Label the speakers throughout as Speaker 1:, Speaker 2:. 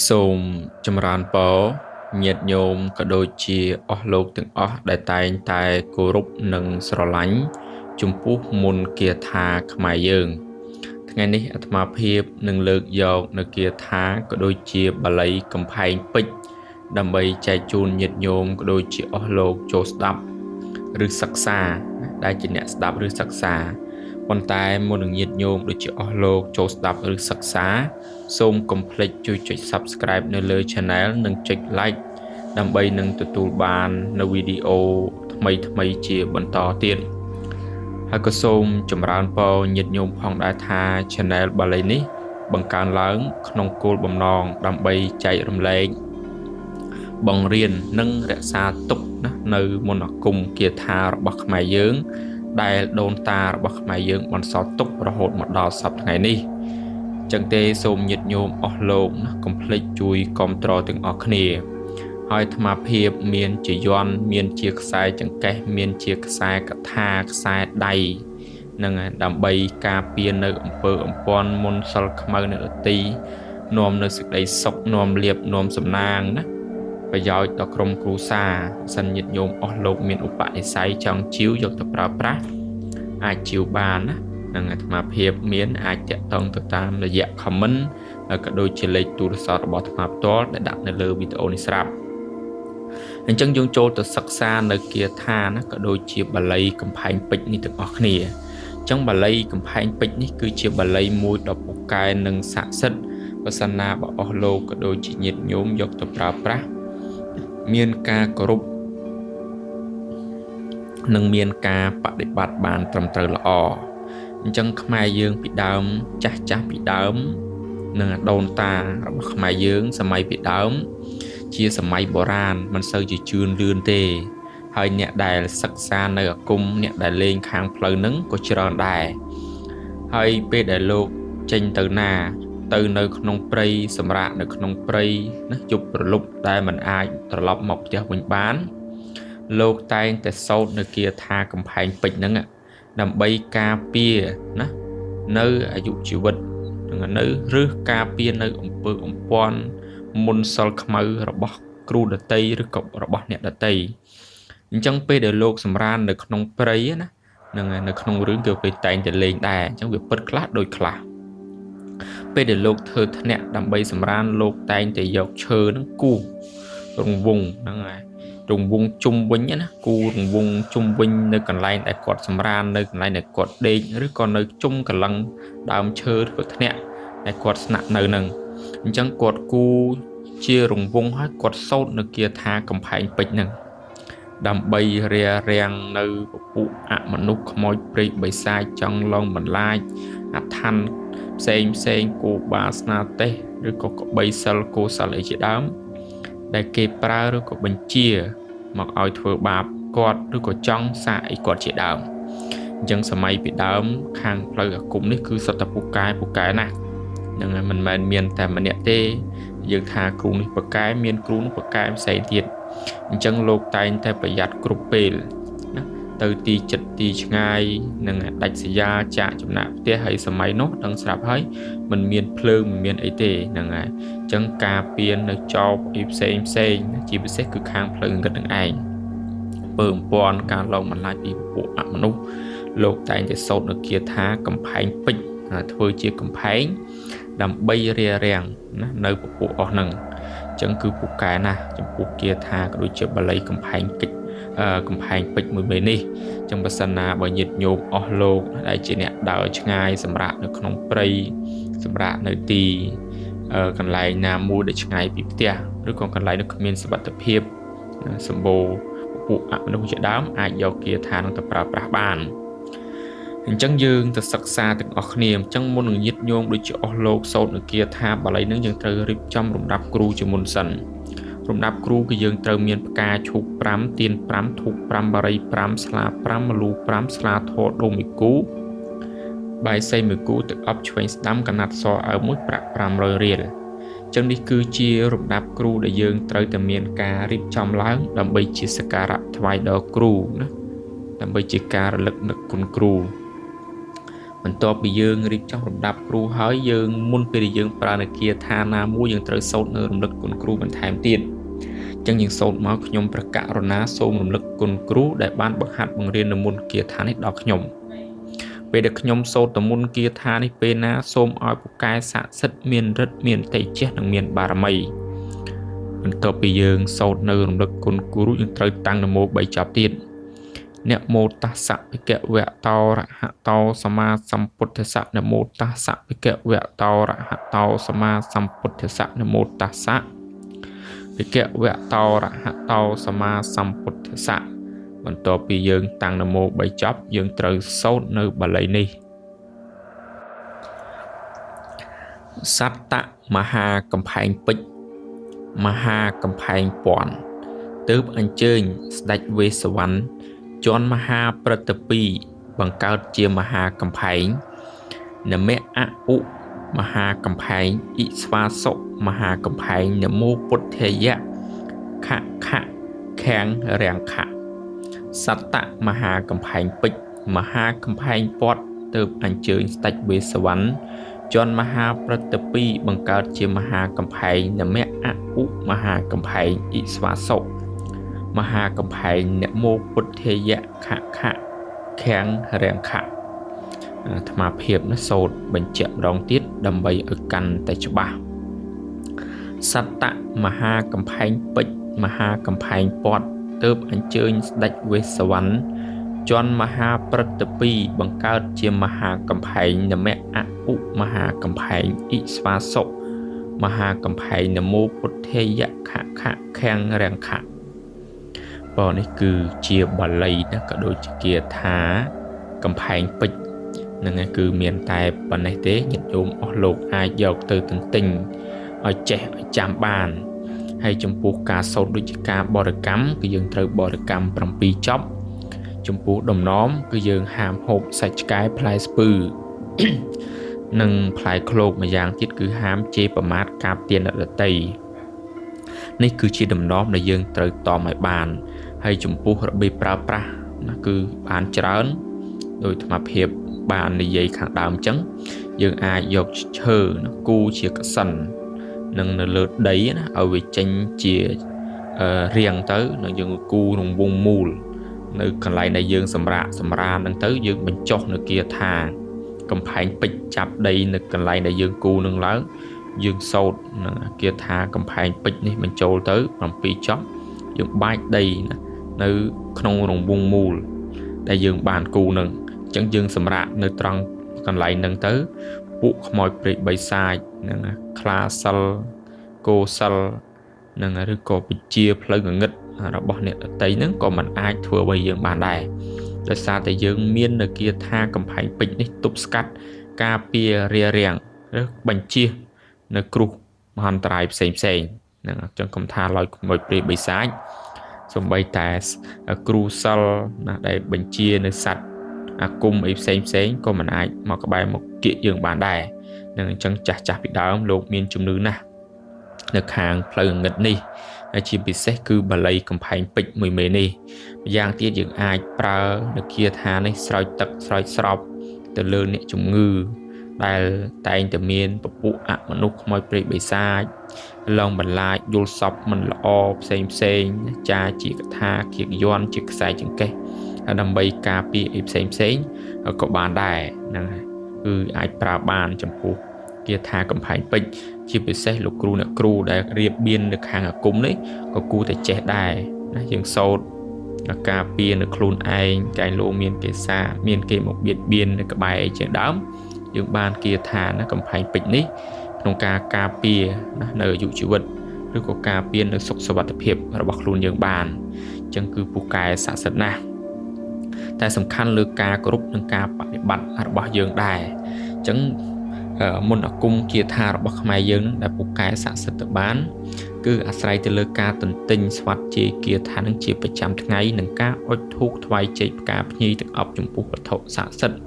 Speaker 1: សូមចម្រើនពរញាតិញោមក៏ដូចជាអស់លោកទាំងអស់ដែលតែងតែគោរពនិងស្រឡាញ់ចំពោះមន្តគាថាខ្មែរយើងថ្ងៃនេះអាត្មាភាពនឹងលើកយកនៅគាថាក៏ដូចជាបាលីកំផែងពេជ្រដើម្បីចែកជូនញាតិញោមក៏ដូចជាអស់លោកចូលស្ដាប់ឬសិក្សាដែលជាអ្នកស្ដាប់ឬសិក្សាប៉ុន្តែមុននឹងញាតិញោមដូចជាអស់លោកចូលស្ដាប់ឬសិក្សាសូមកុំភ្លេចជួយចុច Subscribe នៅលើ Channel និងចុច Like ដើម្បីនឹងទទួលបាននៅវីដេអូថ្មីៗជាបន្តទៀតហើយក៏សូមចម្រើនពរញាតិញោមផងដែរថា Channel បាលីនេះបង្កើនឡើងក្នុងគោលបំណងដើម្បីចែករំលែកបង្រៀននិងរក្សាទុកនៅមន្តអាគមគាថារបស់ខ្មែរយើងដែលដូនតារបស់ខ្មែរយើងបន្សល់ទុករហូតមកដល់សប្តាហ៍ថ្ងៃនេះចឹងទេសូមញាតិញោមអស់លោកកុំភ្លេចជួយគាំទ្រទាំងអស់គ្នាហើយអាត្មាភាពមានជាយ័ន្តមានជាខ្សែចង្កេះមានជាខ្សែកថាខ្សែដៃនឹងដើម្បីការពារនៅអំពើអំព័ន្ធមុនសិលខ្មៅនៅដទីនាំនៅសេចក្តីសុខនាំលៀបនាំសំណាងណាប្រយោជន៍ដល់ក្រុមគ្រួសារសិនញាតិញោមអស់លោកមានឧបនិស្ស័យចង់ជីវយកទៅប្រើប្រាស់អាចជីវបានណានឹងអាត្មាភាពមានអាចតាក់ទងទៅតាមរយៈ comment ក៏ដូចជាលេខទូរស័ព្ទរបស់អាត្មាផ្ទាល់ដែលដាក់នៅលើវីដេអូនេះស្រាប់អញ្ចឹងយើងចូលទៅសិក្សានៅគាថាណាក៏ដូចជាបាលីកំផែងពេជ្រនេះទាំងអស់គ្នាអញ្ចឹងបាលីកំផែងពេជ្រនេះគឺជាបាលីមួយដ៏ពូកែនិងស័ក្តិសិទ្ធិបើសិនណាបើអស់លោកក៏ដូចជាញាតិញោមយកទៅប្រើប្រាស់មានការគោរពនិងមានការបដិបត្តិបានត្រឹមត្រូវល្អអញ្ចឹងខ្មែរយើងពីដើមចាស់ពីដើមនិងដូនតារបស់ខ្មែរយើងសម័យពីដើមជាសម័យបុរាណមិនសូវជាជឿនលឿនទេហើយអ្នកដែលសិក្សានៅអាគមអ្នកដែលលេងខាងផ្លូវហ្នឹងក៏ច្រើនដែរហើយពេលដែលលោកចេញទៅណាទៅនៅក្នុងព្រៃសម្រាប់នៅក្នុងព្រៃណាជប់ប្រលប់ដែលមិនអាចត្រឡប់មកផ្ទះវិញបានលោកតែងតែសូត្រនៅគាថាកំផែងពេជ្រហ្នឹងដើម្បីការពារណានៅអាយុជីវិតនៅឬការពារនៅអំពើអំព័ន្ធមុនសិលខ្មៅរបស់គ្រូដតីឬក៏របស់អ្នកដតីអញ្ចឹងពេលដែលលោកសម្រាននៅក្នុងព្រៃណានឹងនៅក្នុងរឿងគឺពេលតែងតែលេងដែរអញ្ចឹងវាពិតខ្លះដូចខ្លះពេលដែលលោកធ្វើធ្នាក់ដើម្បីសម្រានលោកតែងតែយកឈើនឹងគូរង្វង់ហ្នឹងហើយរង្វង់ជុំវិញណាគូរង្វង់ជុំវិញនៅកន្លែងដែលគាត់សម្រាននៅកន្លែងដែលគាត់ដេកឬក៏នៅជុំកលឹងដើមឈើឬក៏ធ្នាក់ដែលគាត់ស្នាក់នៅនឹងអញ្ចឹងគាត់គូជារង្វង់ហើយគាត់សូត្រនៅគាថាកំផែងពេជ្រហ្នឹងដើម្បីរារាំងនៅពពួកអមនុស្សខ្មោចព្រាយបិសាចចង់លងបន្លាចអធិនផ្សេងគោបាស្នាទេសឬក៏កបីសិលគោសិលអីជាដើមដែលគេប្រើឬក៏បញ្ជាមកឲ្យធ្វើបាបគាត់ឬក៏ចង់សាកអីគាត់ជាដើមអញ្ចឹងសម័យពីដើមខាងផ្លូវអាគមនេះគឺសុទ្ធតែពូកែណាស់ហ្នឹងហើយមិនមែនមានតែម្នាក់ទេយើងថាគ្រូនេះពូកែមានគ្រូនោះពូកែផ្សេងទៀតអញ្ចឹងលោកតែងតែប្រយ័ត្នគ្រប់ពេលណាទៅទីចិត្តទីឆ្ងាយនឹងដាច់សញ្ញាចាក់ចំណាក់ផ្ទះហើយសម័យនោះដឹងស្រាប់ហើយមិនមានភ្លើងមិនមានអីទេហ្នឹងហើយអញ្ចឹងការពៀននៅចោបអីផ្សេងជាពិសេសគឺខាងផ្លូវអង្គិតនឹងឯងពើអំព័ន្ធការឡងបន្លាចពីពួកអមនុស្សលោកតែងតែសូត្រនៅគាថាកំផែងពេជ្រធ្វើជាកំផែងដើម្បីរារាំងណានៅពពួកអស់ហ្នឹងអញ្ចឹងគឺពូកែណាស់ចំពោះគាថាក៏ដូចជាបាលីកំផែងពេជ្រមួយមេនេះអញ្ចឹងបើសិនណាបើញាតិញោមអស់លោកដែលជាអ្នកដើរឆ្ងាយសម្រាប់នៅក្នុងព្រៃសម្រាប់នៅទីកន្លែងណាមួយដែលឆ្ងាយពីផ្ទះឬក៏កន្លែងនោះគ្មានសុវត្ថិភាពសម្បូរពួកអមនុស្សជាដើមអាចយកគាថានឹងទៅប្រើប្រាស់បានអញ្ចឹងយើងទៅសិក្សាទាំងអស់គ្នាអញ្ចឹងមុននឹងញាតិញោមដូចជាអស់លោកសូត្រនៅគាថាបាលីនឹងយើងត្រូវរៀបចំរំដាប់គ្រូជាមុនសិនរំដាប់គ្រូគឺយើងត្រូវមានផ្កាឈូក5ទៀន5ធូប5បារី5ស្លា5ម្លូ5ស្លាធម៌ដូង1គូបាយសី1គូទឹកអប់ឆ្វេងស្ដាំកណាត់សអើមួយប្រាក់500រៀលអញ្ចឹងនេះគឺជារំដាប់គ្រូដែលយើងត្រូវតែមានការរៀបចំឡើងដើម្បីជាសក្ការៈថ្វាយដល់គ្រូណាដើម្បីជាការរលឹកនឹកគុណគ្រូ បន្ទាប់ពីយើងរៀបចំលំដាប់គ្រូហើយយើងមុនពេលយើងប្រើនៅគាថាណាមួយយើងត្រូវសូត្រនៅរំលឹកគុណគ្រូបន្ថែមទៀតអញ្ចឹងយើងសូត្រមកខ្ញុំព្រះករុណាសូមរំលឹកគុណគ្រូដែលបានបង្ហាត់បង្រៀននៅមុនគាថានេះដល់ខ្ញុំពេលដែលខ្ញុំសូត្រទៅមុនគាថានេះពេលណាសូមឲ្យពូកែស័ក្តិសិទ្ធិមានឫទ្ធិមានតេជះនិងមានបារមីបន្ទាប់ពីយើងសូត្រនៅរំលឹកគុណគ្រូយើងត្រូវតាំងនមោ3ចប់ទៀតនមោតស្សៈភិក្ខវៈតោរហតោសម្មាសម្ពុទ្ធស្សៈនមោតស្សៈភិក្ខវៈតោរហតោសម្មាសម្ពុទ្ធស្សៈនមោតស្សៈភិក្ខវៈតោរហតោសម្មាសម្ពុទ្ធស្សៈបន្ទាប់ពីយើងតាំងនមោ3ចប់យើងត្រូវសូត្រនៅបាលីនេះសត្តមហាកំផែងពេជ្រមហាកំផែងពាន់ទើបអញ្ជើញស្ដេចវេស្សវណ្ណជន់មហាព្រឹត្តពីរបង្កើតជាមហាកំផែងនមៈអឧមហាកំផែងអ៊ីស្វាសុមហាកំផែងនមោពុទ្ធយៈខខខាំងរាំងខសត្តមហាកំផែងពេជ្រមហាកំផែងពាត់ទើបអញ្ជើញស្ដេចវេស្សវណ្ណជន់មហាព្រឹត្តពីរបង្កើតជាមហាកំផែងនមៈអឧមហាកំផែងអ៊ីស្វាសុមហាកំផែងនមោពុទ្ធយៈខខខាំងរាំងខអាត្មាភាពណាសូត្របញ្ជាក់ម្ដងទៀតដើម្បីឲ្យកាន់តែច្បាស់សត្តមហាកំផែងពេជ្រមហាកំផែងពាត់ទើបអញ្ជើញស្ដេចវេស្សវណ្ណជន់មហាព្រឹត្តពីរបង្កើតជាមហាកំផែងនមៈអឧមហាកំផែងអ៊ីស្វាសុមហាកំផែងនមោពុទ្ធយៈខខខាំងរាំងខបងនេះគឺជាបាលីណាក៏ដូចជាគាថាកំផែងពេជ្រហ្នឹងឯងគឺមានតែប៉ុណ្ណេះទេញាតិញោមអស់លោកអាចយកទៅទន្ទិញឲ្យចេះឲ្យចាំបានហើយចំពោះការសូត្រដូចជាការបរិកម្មគឺយើងត្រូវបរិកម្ម7ចប់ចំពោះដំណំគឺយើងហាមហូបសាច់ឆ្កែផ្លែស្ពឺនិងផ្លែឃ្លោកម្យ៉ាងទៀតគឺហាមជេរប្រមាថកាបទានអ្នកដទៃនេះគឺជាដំណំដែលយើងត្រូវតមឲ្យបានហើយចំពោះរបៀបប្រើប្រាស់ណាគឺបានច្រើនដោយអាត្មាភាពបាននិយាយខាងដើមអញ្ចឹងយើងអាចយកឈើគូជាកសិននឹងនៅលើដីណាឲ្យវាចេញជារៀងទៅនឹងយើងគូក្នុងវងមូលនៅកន្លែងដែលយើងសម្រានហ្នឹងទៅយើងបញ្ចុះនៅគាថាកំផែងពេជ្រចាប់ដីនៅកន្លែងដែលយើងគូនឹងឡើងយើងសូត្រនឹងគាថាកំផែងពេជ្រនេះបញ្ចូលទៅ7ចប់យើងបាចដីណានៅក្នុងរង្វង់មូលដែលយើងបានគូនឹងអញ្ចឹងយើងសម្រាកនៅត្រង់កន្លែងហ្នឹងទៅពួកខ្មោចព្រាយបិសាចហ្នឹងខ្លាសិលគោសិលហ្នឹងឬក៏ពជាផ្លូវងងឹតរបស់អ្នកដតីហ្នឹងក៏មិនអាចធ្វើអ្វីយើងបានដែរដោយសារតែយើងមាននៅគាថាកំផែងពេជ្រនេះទប់ស្កាត់ការពាររាំងឬបញ្ជៀសនៅគ្រោះមហន្តរាយផ្សេងហ្នឹងអញ្ចឹងកុំថាឡើយខ្មោចព្រាយបិសាចសំបីតែគ្រូសិលណាដែលបញ្ជានៅសត្វអាគមអីផ្សេងក៏មិនអាចមកក្បែរមកគៀកយើងបានដែរនឹងអញ្ចឹងចាស់ពីដើមលោកមានជំនឿណាស់នៅខាងផ្លូវងងឹតនេះហើយជាពិសេសគឺបាលីកំផែងពេជ្រមួយមេនេះម្យ៉ាងទៀតយើងអាចប្រើនៅគាថានេះស្រោចទឹកស្រោចស្រពទៅលើអ្នកជំងឺដែលតែងតែមានពពួកអមនុស្សខ្មោចព្រាយបិសាចឡងបន្លាចយល់សពមិនល្អផ្សេងចាជាកថាគៀកយន់ជាខ្សែចង្កេះដើម្បីការពារអីផ្សេងក៏បានដែរហ្នឹងហើយគឺអាចប្រើបានចំពោះគាថាកំផែងពេជ្រជាពិសេសលោកគ្រូអ្នកគ្រូដែលរៀបបៀននៅខាងអាគមនេះក៏គួរតែចេះដែរណាយើងសូត្រការពារនៅខ្លួនឯងកែលោមានគេសាមានគេមកបៀតបៀននៅក្បែរអីជាដើមយើងបានគាថាណាកំផែងពេជ្រនេះក្នុងការពារណានៅអាយុជីវិតឬក៏ការពារនៅសុខសុវត្ថិភាពរបស់ខ្លួនយើងបានអញ្ចឹងគឺពូកែស័ក្តិសិទ្ធិណាស់តែសំខាន់លើការគោរពនិងការបដិបត្តិរបស់យើងដែរអញ្ចឹងមុនអាគមគាថារបស់ខ្មែរយើងនឹងដែលពូកែស័ក្តិសិទ្ធិបានគឺអាស្រ័យទៅលើការទន្ទិញស្វាត់ជាគាថានឹងជាប្រចាំថ្ងៃនិងការអុជធូបថ្វាយចេកផ្កាភ្ញីទាំងអប់ចំពោះវត្ថុស័ក្តិសិទ្ធិ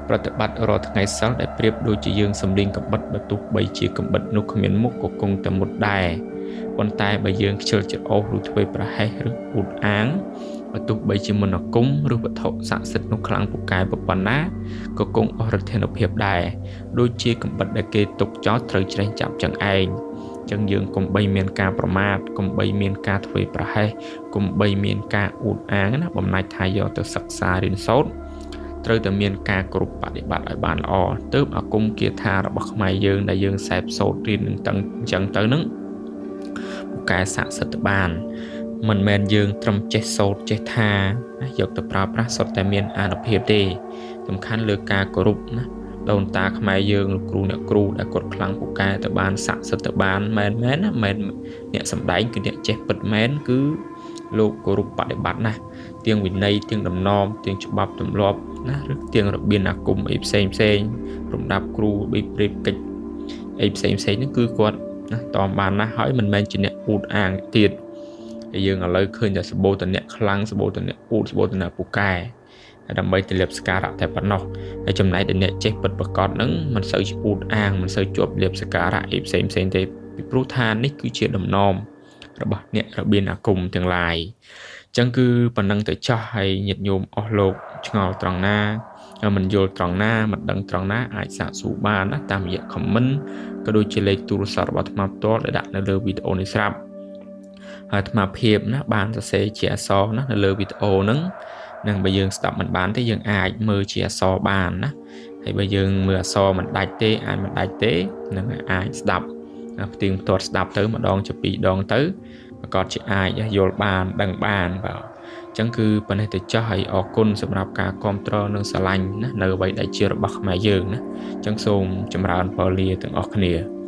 Speaker 1: ប្រតិបត្តិរាល់ថ្ងៃសិលដែលប្រៀបដូចជាយើងសម្លេងកំបិតបើទោះបីជាកំបិតនោះគ្មានមុខក៏គង់តែមុតដែរ ប៉ុន្តែបើយើងខ្ជិលច្រអូសឬធ្វេសប្រហែសឬអ៊ូតអាងបើទោះបីជាមន្តអាគមឬវត្ថុស័ក្តិសិទ្ធិនោះខ្លាំងពូកែប៉ុណ្ណាក៏គង់អស់ឫទ្ធានុភាពដែរដូចជាកំបិតដែលគេទុកចោលត្រូវច្រេះចាប់ចឹងឯងចឹងយើងកុំបីមានការប្រមាថកុំបីមានការធ្វេសប្រហែសកុំបីមានការអ៊ូតអាងណាបំណាច់ថាយកទៅសិក្សារៀនសូត្រត្រូវតែមានការគ្រប់បដិបត្តិឲ្យបានល្អទើបអាគមគាថារបស់ខ្មែរយើងដែលយើងសែបសូត្ររៀននឹងតឹងអញ្ចឹងទៅនឹងពូកែស័ក្តិសិទ្ធិបានមិនមែនយើងត្រឹមចេះសូត្រចេះថាយកទៅប្រើប្រាស់សុទ្ធតែមានអានុភាពទេសំខាន់លើការគោរពណាដូនតាខ្មែរយើងលោកគ្រូអ្នកគ្រូដែលគាត់ខ្លាំងពូកែទៅបានស័ក្តិសិទ្ធិទៅបានមែនណាមែនអ្នកសម្ដែងគឺអ្នកចេះពិតមែនគឺលោកគោរពបដិបត្តិណាទាំងវិន័យទាំងដំណំទាំងច្បាប់ទម្លាប់ណាឬទាំងរបៀបអាគមអីផ្សេងរំដាប់គ្រូបិព្រៀបកិច្ចអីផ្សេងហ្នឹងគឺគាត់ណាតមបានណាហើយមិនមែនជាអ្នកអ៊ូតអាងទៀតហើយយើងឥឡូវឃើញតែសបោតអ្នកខ្លាំងសបោតអ្នកអ៊ូតសបោតអ្នកពូកែដើម្បីទៅលាបសក្ការៈតែប៉ុណ្ណោះហើយចំណែកអ្នកចេះពិតប្រកបហ្នឹងមិនសូវអ៊ូតអាងមិនសូវជាប់លាបសក្ការៈអីផ្សេងទេពីព្រោះថានេះគឺជាដំណំរបស់អ្នករបៀនអាគមទាំងឡាយអញ្ចឹងគឺប៉ុណ្ណឹងទៅចោះហើយញាតិញោមអស់លោកឆ្ងល់ត្រង់ណាមិនយល់ត្រង់ណាមិនដឹងត្រង់ណាអាចសាកសួរបានណាតាមរយៈ comment ក៏ដូចជាលេខទូរស័ព្ទរបស់អាត្មាផ្ទាល់ដែលដាក់នៅលើវីដេអូនេះស្រាប់ហើយអាត្មាភាពណាបានសរសេរជាអក្សរណានៅលើវីដេអូហ្នឹងនឹងបើយើងស្ដាប់មិនបានទេយើងអាចមើលជាអក្សរបានណាហើយបើយើងមើលអក្សរមិនដាច់ទេអាចមិនដាច់ទេនឹងអាចស្ដាប់ផ្ទៀងផ្ទាត់ស្ដាប់ទៅម្ដងជាពីរដងទៅប្រកាសជាអាចយល់បានដឹងបានបាទអញ្ចឹងគឺប៉ុណ្ណេះទៅចោះហើយអរគុណសម្រាប់ការគាំទ្រនិងស្រឡាញ់ណានៅអ្វីដែលជារបស់ខ្មែរយើងណាអញ្ចឹងសូមចម្រើនពរលាទាំងអស់គ្នា